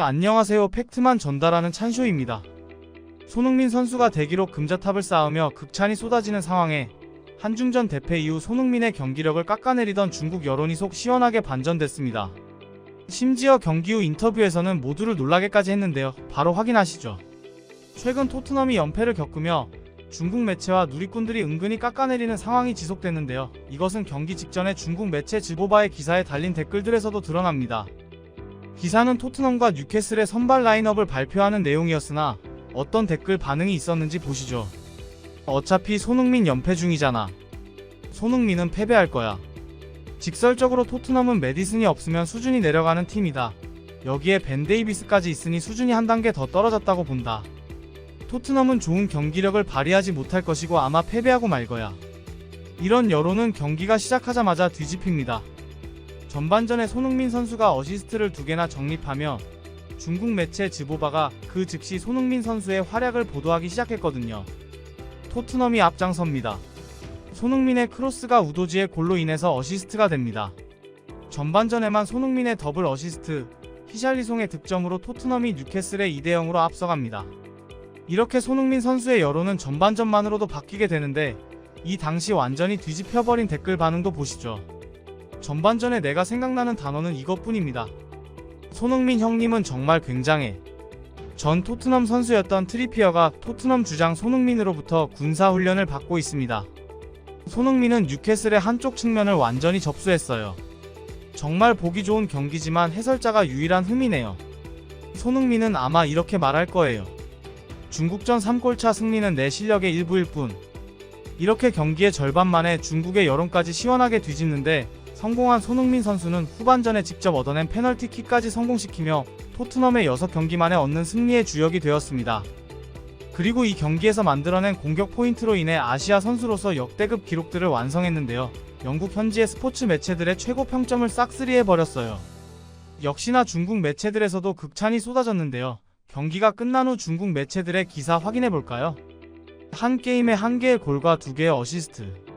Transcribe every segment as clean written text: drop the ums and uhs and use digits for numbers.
안녕하세요. 팩트만 전달하는 찬쇼입니다. 손흥민 선수가 대기록 금자탑을 쌓으며 극찬이 쏟아지는 상황에 한중전 대패 이후 손흥민의 경기력을 깎아내리던 중국 여론이 속 시원하게 반전됐습니다. 심지어 경기 후 인터뷰에서는 모두를 놀라게까지 했는데요. 바로 확인하시죠. 최근 토트넘이 연패를 겪으며 중국 매체와 누리꾼들이 은근히 깎아내리는 상황이 지속됐는데요. 이것은 경기 직전에 중국 매체 지보바의 기사에 달린 댓글들에서도 드러납니다. 기사는 토트넘과 뉴캐슬의 선발 라인업을 발표하는 내용이었으나 어떤 댓글 반응이 있었는지 보시죠. 어차피 손흥민 연패 중이잖아. 손흥민은 패배할 거야. 직설적으로 토트넘은 메디슨이 없으면 수준이 내려가는 팀이다. 여기에 벤 데이비스까지 있으니 수준이 한 단계 더 떨어졌다고 본다. 토트넘은 좋은 경기력을 발휘하지 못할 것이고 아마 패배하고 말 거야. 이런 여론은 경기가 시작하자마자 뒤집힙니다. 전반전에 손흥민 선수가 어시스트를 2개나 적립하며 중국 매체 지보바가 그 즉시 손흥민 선수의 활약을 보도하기 시작했거든요. 토트넘이 앞장섭니다. 손흥민의 크로스가 우도지의 골로 인해서 어시스트가 됩니다. 전반전에만 손흥민의 더블 어시스트, 히샬리송의 득점으로 토트넘이 뉴캐슬의 2대0으로 앞서갑니다. 이렇게 손흥민 선수의 여론은 전반전만으로도 바뀌게 되는데 이 당시 완전히 뒤집혀버린 댓글 반응도 보시죠. 전반전에 내가 생각나는 단어는 이것뿐입니다. 손흥민 형님은 정말 굉장해. 전 토트넘 선수였던 트리피어가 토트넘 주장 손흥민으로부터 군사훈련을 받고 있습니다. 손흥민은 뉴캐슬의 한쪽 측면을 완전히 접수했어요. 정말 보기 좋은 경기지만 해설자가 유일한 흠이네요. 손흥민은 아마 이렇게 말할 거예요. 중국전 3골차 승리는 내 실력의 일부일 뿐. 이렇게 경기의 절반 만에 중국의 여론까지 시원하게 뒤집는데 성공한 손흥민 선수는 후반전에 직접 얻어낸 페널티킥까지 성공시키며 토트넘의 6경기 만에 얻는 승리의 주역이 되었습니다. 그리고 이 경기에서 만들어낸 공격 포인트로 인해 아시아 선수로서 역대급 기록들을 완성했는데요. 영국 현지의 스포츠 매체들의 최고 평점을 싹쓸이해버렸어요. 역시나 중국 매체들에서도 극찬이 쏟아졌는데요. 경기가 끝난 후 중국 매체들의 기사 확인해볼까요? 한 게임에 1개의 골과 2개의 어시스트.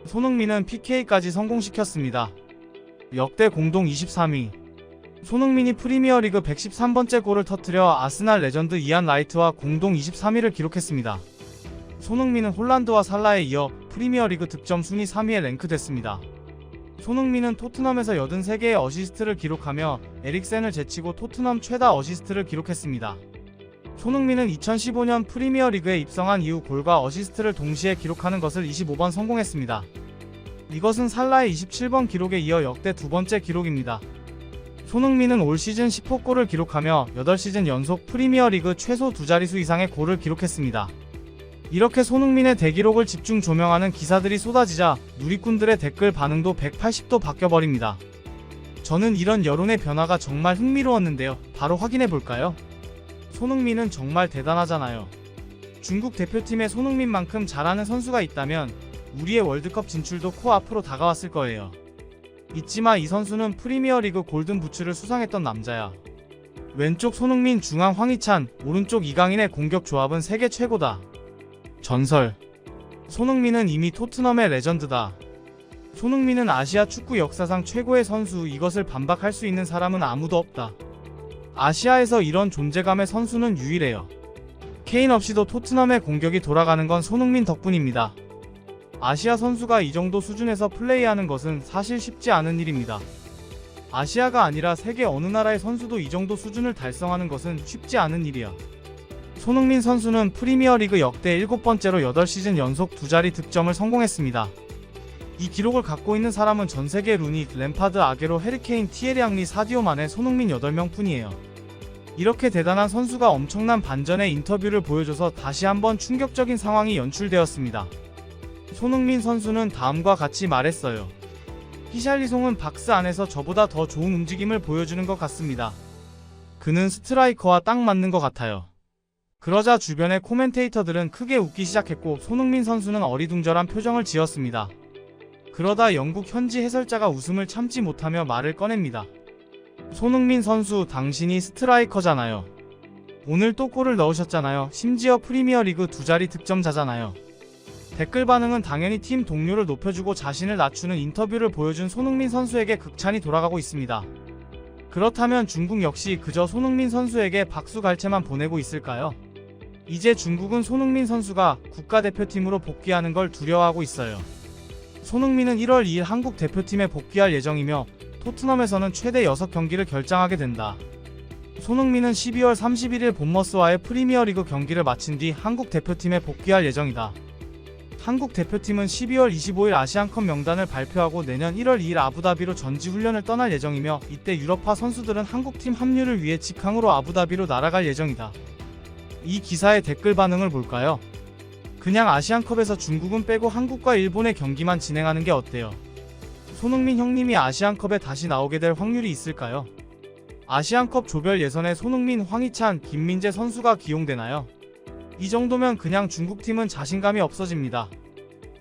손흥민은 PK까지 성공시켰습니다. 역대 공동 23위. 손흥민이 프리미어리그 113번째 골을 터뜨려 아스날 레전드 이안 라이트와 공동 23위를 기록했습니다. 손흥민은 홀란드와 살라에 이어 프리미어리그 득점 순위 3위에 랭크됐습니다. 손흥민은 토트넘에서 83개의 어시스트를 기록하며 에릭센을 제치고 토트넘 최다 어시스트를 기록했습니다. 손흥민은 2015년 프리미어리그에 입성한 이후 골과 어시스트를 동시에 기록하는 것을 25번 성공했습니다. 이것은 살라의 27번 기록에 이어 역대 2번째 기록입니다. 손흥민은 올 시즌 10호 골을 기록하며 8시즌 연속 프리미어리그 최소 2자릿수 이상의 골을 기록했습니다. 이렇게 손흥민의 대기록을 집중 조명하는 기사들이 쏟아지자 누리꾼들의 댓글 반응도 180도 바뀌어버립니다. 저는 이런 여론의 변화가 정말 흥미로웠는데요. 바로 확인해볼까요? 손흥민은 정말 대단하잖아요. 중국 대표팀에 손흥민만큼 잘하는 선수가 있다면 우리의 월드컵 진출도 코앞으로 다가왔을 거예요. 잊지마, 이 선수는 프리미어리그 골든부츠를 수상했던 남자야. 왼쪽 손흥민, 중앙 황희찬, 오른쪽 이강인의 공격 조합은 세계 최고다. 전설. 손흥민은 이미 토트넘의 레전드다. 손흥민은 아시아 축구 역사상 최고의 선수, 이것을 반박할 수 있는 사람은 아무도 없다. 아시아에서 이런 존재감의 선수는 유일해요. 케인 없이도 토트넘의 공격이 돌아가는 건 손흥민 덕분입니다. 아시아 선수가 이 정도 수준에서 플레이하는 것은 사실 쉽지 않은 일입니다. 아시아가 아니라 세계 어느 나라의 선수도 이 정도 수준을 달성하는 것은 쉽지 않은 일이야. 손흥민 선수는 프리미어리그 역대 7번째로 8시즌 연속 2자리 득점을 성공했습니다. 이 기록을 갖고 있는 사람은 전세계 루니, 램파드, 아게로, 해리케인, 티에리 앙리, 사디오 마네, 손흥민 8명 뿐이에요. 이렇게 대단한 선수가 엄청난 반전의 인터뷰를 보여줘서 다시 한번 충격적인 상황이 연출되었습니다. 손흥민 선수는 다음과 같이 말했어요. 히샬리송은 박스 안에서 저보다 더 좋은 움직임을 보여주는 것 같습니다. 그는 스트라이커와 딱 맞는 것 같아요. 그러자 주변의 코멘테이터들은 크게 웃기 시작했고 손흥민 선수는 어리둥절한 표정을 지었습니다. 그러다 영국 현지 해설자가 웃음을 참지 못하며 말을 꺼냅니다. 손흥민 선수, 당신이 스트라이커잖아요. 오늘 또 골을 넣으셨잖아요. 심지어 프리미어리그 2자리 득점자잖아요. 댓글 반응은 당연히 팀 동료를 높여주고 자신을 낮추는 인터뷰를 보여준 손흥민 선수에게 극찬이 돌아가고 있습니다. 그렇다면 중국 역시 그저 손흥민 선수에게 박수 갈채만 보내고 있을까요? 이제 중국은 손흥민 선수가 국가대표팀으로 복귀하는 걸 두려워하고 있어요. 손흥민은 1월 2일 한국 대표팀에 복귀할 예정이며 토트넘에서는 최대 6경기를 결장하게 된다. 손흥민은 12월 31일 본머스와의 프리미어리그 경기를 마친 뒤 한국 대표팀에 복귀할 예정이다. 한국 대표팀은 12월 25일 아시안컵 명단을 발표하고 내년 1월 2일 아부다비로 전지훈련을 떠날 예정이며 이때 유럽파 선수들은 한국팀 합류를 위해 직항으로 아부다비로 날아갈 예정이다. 이 기사의 댓글 반응을 볼까요? 그냥 아시안컵에서 중국은 빼고 한국과 일본의 경기만 진행하는 게 어때요? 손흥민 형님이 아시안컵에 다시 나오게 될 확률이 있을까요? 아시안컵 조별 예선에 손흥민, 황희찬, 김민재 선수가 기용되나요? 이 정도면 그냥 중국팀은 자신감이 없어집니다.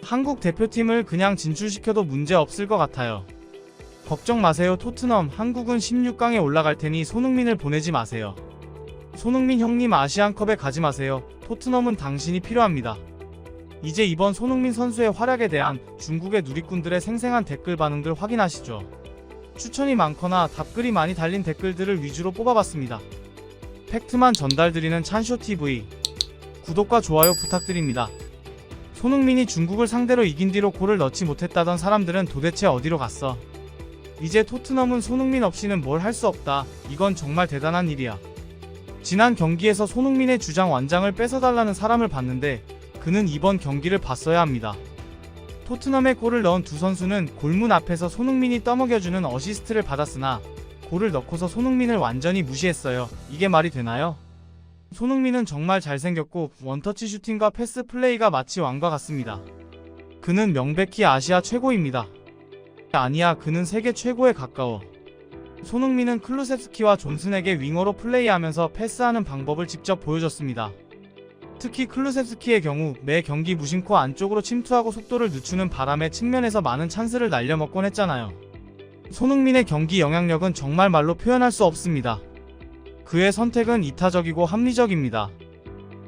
한국 대표팀을 그냥 진출시켜도 문제 없을 것 같아요. 걱정 마세요. 토트넘, 한국은 16강에 올라갈 테니 손흥민을 보내지 마세요. 손흥민 형님 아시안컵에 가지 마세요. 토트넘은 당신이 필요합니다. 이제 이번 손흥민 선수의 활약에 대한 중국의 누리꾼들의 생생한 댓글 반응들 확인하시죠. 추천이 많거나 답글이 많이 달린 댓글들을 위주로 뽑아봤습니다. 팩트만 전달드리는 찬쇼TV. 구독과 좋아요 부탁드립니다. 손흥민이 중국을 상대로 이긴 뒤로 골을 넣지 못했다던 사람들은 도대체 어디로 갔어? 이제 토트넘은 손흥민 없이는 뭘 할 수 없다. 이건 정말 대단한 일이야. 지난 경기에서 손흥민의 주장 완장을 뺏어달라는 사람을 봤는데 그는 이번 경기를 봤어야 합니다. 토트넘에 골을 넣은 두 선수는 골문 앞에서 손흥민이 떠먹여주는 어시스트를 받았으나 골을 넣고서 손흥민을 완전히 무시했어요. 이게 말이 되나요? 손흥민은 정말 잘생겼고 원터치 슈팅과 패스 플레이가 마치 왕과 같습니다. 그는 명백히 아시아 최고입니다. 아니야, 그는 세계 최고에 가까워. 손흥민은 클루셉스키와 존슨에게 윙어로 플레이하면서 패스하는 방법을 직접 보여줬습니다. 특히 클루셉스키의 경우 매 경기 무심코 안쪽으로 침투하고 속도를 늦추는 바람에 측면에서 많은 찬스를 날려먹곤 했잖아요. 손흥민의 경기 영향력은 정말 말로 표현할 수 없습니다. 그의 선택은 이타적이고 합리적입니다.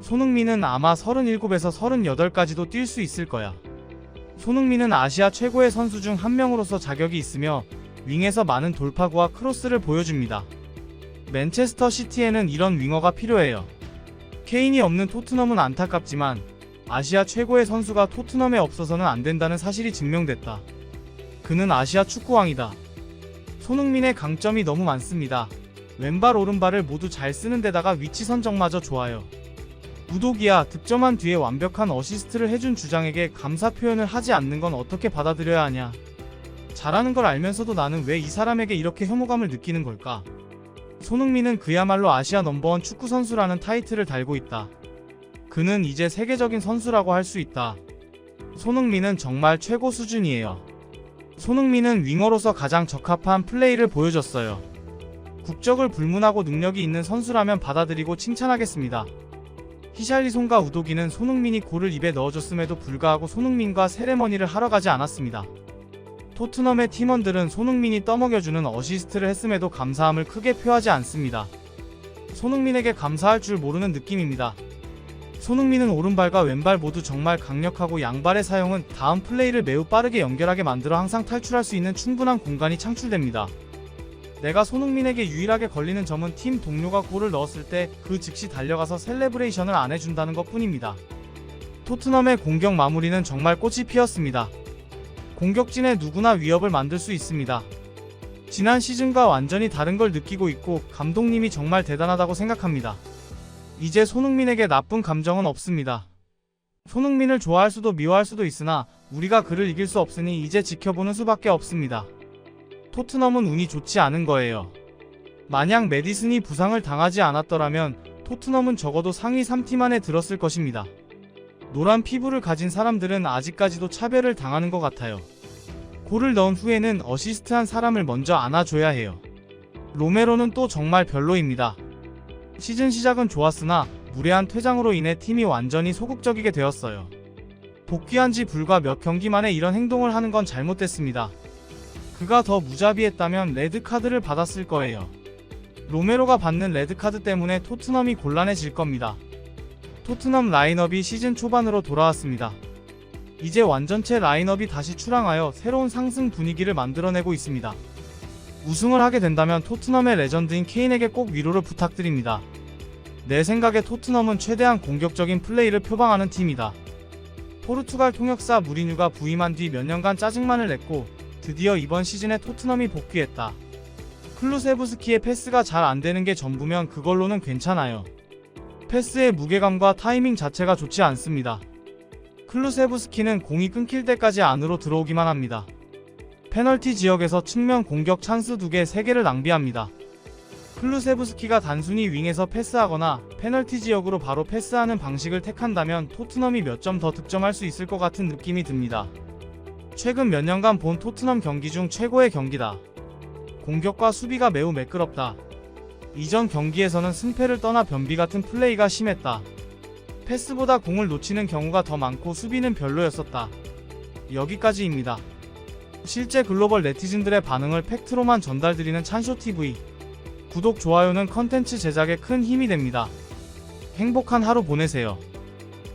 손흥민은 아마 37에서 38까지도 뛸 수 있을 거야. 손흥민은 아시아 최고의 선수 중 한 명으로서 자격이 있으며 윙에서 많은 돌파구와 크로스를 보여줍니다. 맨체스터 시티에는 이런 윙어가 필요해요. 케인이 없는 토트넘은 안타깝지만 아시아 최고의 선수가 토트넘에 없어서는 안 된다는 사실이 증명됐다. 그는 아시아 축구왕이다. 손흥민의 강점이 너무 많습니다. 왼발 오른발을 모두 잘 쓰는 데다가 위치 선정마저 좋아요. 우독이야, 득점한 뒤에 완벽한 어시스트를 해준 주장에게 감사 표현을 하지 않는 건 어떻게 받아들여야 하냐. 잘하는 걸 알면서도 나는 왜 이 사람에게 이렇게 혐오감을 느끼는 걸까? 손흥민은 그야말로 아시아 넘버원 축구 선수라는 타이틀을 달고 있다. 그는 이제 세계적인 선수라고 할 수 있다. 손흥민은 정말 최고 수준이에요. 손흥민은 윙어로서 가장 적합한 플레이를 보여줬어요. 국적을 불문하고 능력이 있는 선수라면 받아들이고 칭찬하겠습니다. 히샬리송과 우도기는 손흥민이 골을 입에 넣어줬음에도 불구하고 손흥민과 세레머니를 하러 가지 않았습니다. 토트넘의 팀원들은 손흥민이 떠먹여주는 어시스트를 했음에도 감사함을 크게 표하지 않습니다. 손흥민에게 감사할 줄 모르는 느낌입니다. 손흥민은 오른발과 왼발 모두 정말 강력하고 양발의 사용은 다음 플레이를 매우 빠르게 연결하게 만들어 항상 탈출할 수 있는 충분한 공간이 창출됩니다. 내가 손흥민에게 유일하게 걸리는 점은 팀 동료가 골을 넣었을 때 그 즉시 달려가서 셀레브레이션을 안 해준다는 것 뿐입니다. 토트넘의 공격 마무리는 정말 꽃이 피었습니다. 공격진에 누구나 위협을 만들 수 있습니다. 지난 시즌과 완전히 다른 걸 느끼고 있고 감독님이 정말 대단하다고 생각합니다. 이제 손흥민에게 나쁜 감정은 없습니다. 손흥민을 좋아할 수도 미워할 수도 있으나 우리가 그를 이길 수 없으니 이제 지켜보는 수밖에 없습니다. 토트넘은 운이 좋지 않은 거예요. 만약 메디슨이 부상을 당하지 않았더라면 토트넘은 적어도 상위 3팀 안에 들었을 것입니다. 노란 피부를 가진 사람들은 아직까지도 차별을 당하는 것 같아요. 골을 넣은 후에는 어시스트한 사람을 먼저 안아줘야 해요. 로메로는 또 정말 별로입니다. 시즌 시작은 좋았으나 무례한 퇴장으로 인해 팀이 완전히 소극적이게 되었어요. 복귀한 지 불과 몇 경기 만에 이런 행동을 하는 건 잘못됐습니다. 그가 더 무자비했다면 레드카드를 받았을 거예요. 로메로가 받는 레드카드 때문에 토트넘이 곤란해질 겁니다. 토트넘 라인업이 시즌 초반으로 돌아왔습니다. 이제 완전체 라인업이 다시 출항하여 새로운 상승 분위기를 만들어내고 있습니다. 우승을 하게 된다면 토트넘의 레전드인 케인에게 꼭 위로를 부탁드립니다. 내 생각에 토트넘은 최대한 공격적인 플레이를 표방하는 팀이다. 포르투갈 통역사 무리뉴가 부임한 뒤 몇 년간 짜증만을 냈고 드디어 이번 시즌에 토트넘이 복귀했다. 클루세부스키의 패스가 잘 안되는 게 전부면 그걸로는 괜찮아요. 패스의 무게감과 타이밍 자체가 좋지 않습니다. 클루세부스키는 공이 끊길 때까지 안으로 들어오기만 합니다. 페널티 지역에서 측면 공격 찬스 2개, 3개를 낭비합니다. 클루세부스키가 단순히 윙에서 패스하거나 페널티 지역으로 바로 패스하는 방식을 택한다면 토트넘이 몇 점 더 득점할 수 있을 것 같은 느낌이 듭니다. 최근 몇 년간 본 토트넘 경기 중 최고의 경기다. 공격과 수비가 매우 매끄럽다. 이전 경기에서는 승패를 떠나 변비 같은 플레이가 심했다. 패스보다 공을 놓치는 경우가 더 많고 수비는 별로였었다. 여기까지입니다. 실제 글로벌 네티즌들의 반응을 팩트로만 전달드리는 찬쇼TV. 구독, 좋아요는 컨텐츠 제작에 큰 힘이 됩니다. 행복한 하루 보내세요.